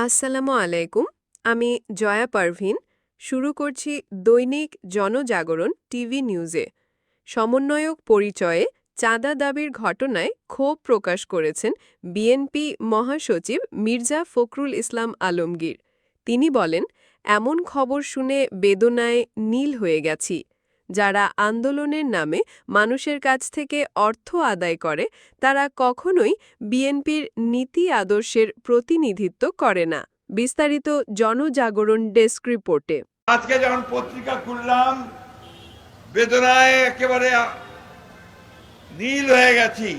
আসসালামু আলাইকুম। আমি জয়া পারভীন। শুরু করছি দৈনিক জনজাগরণ টিভি নিউজে। সমন্বয়ক পরিচয়ে চাঁদা দাবির ঘটনায় ক্ষোভ প্রকাশ করেছেন বিএনপি মহাসচিব মির্জা ফখরুল ইসলাম আলমগীর। তিনি বলেন, এমন খবর শুনে বেদনায় নীল হয়ে গেছি। যারা আন্দোলনের নামে মানুষের কাছ থেকে অর্থ আদায় করে তারা কখনোই বিএনপির নীতি আদর্শের প্রতিনিধিত্ব করে না। বিস্তারিত জনজাগরণ ডেস্ক রিপোর্টে। আজকে যখন পত্রিকা খুললাম বেদনায় একেবারে নীল হয়ে গেছি।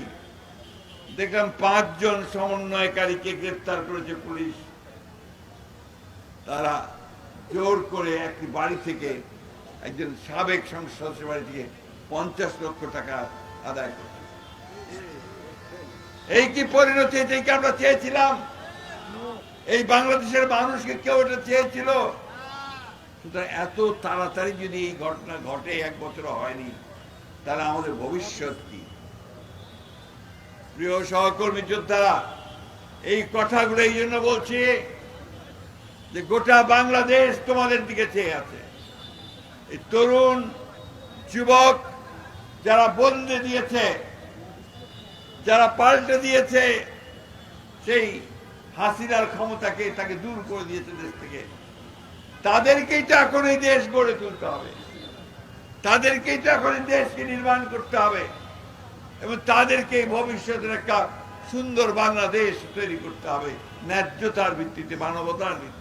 দেখলাম 5 জন সমন্বয়কারীকে গ্রেফতার করেছে পুলিশ। তারা জোর করে একটি বাড়ি থেকে, একজন সাবেক সংসদ সদস্যের বাড়ি থেকে 50 লক্ষ টাকা আদায় করছে। এই কি পরিণতি? এটাই কি আমরা চেয়েছিলাম? এই বাংলাদেশের মানুষকে কেউ এটা চেয়েছিল? সুতরাং এত তাড়াতাড়ি যদি এই ঘটনা ঘটে, 1 বছর হয়নি, তাহলে আমাদের ভবিষ্যৎ কি? প্রিয় সহকর্মী যোদ্ধারা, এই কথাগুলো এই জন্য বলছি যে গোটা বাংলাদেশ তোমাদের দিকে চেয়ে আছে। এই তরুণ যুবক যারা বদলে দিয়েছে, যারা পাল্টে দিয়েছে সেই হাসিনার ক্ষমতাকে, তাকে দূর করে দিয়েছে দেশ থেকে, তাদেরকেই তো এখন এই দেশ গড়ে তুলতে হবে, তাদেরকেই তো এখন এই দেশকে নির্মাণ করতে হবে এবং তাদেরকে ভবিষ্যতের একটা সুন্দর বাংলাদেশ তৈরি করতে হবে, ন্যায্যতার ভিত্তিতে, মানবতার ভিত্তিতে।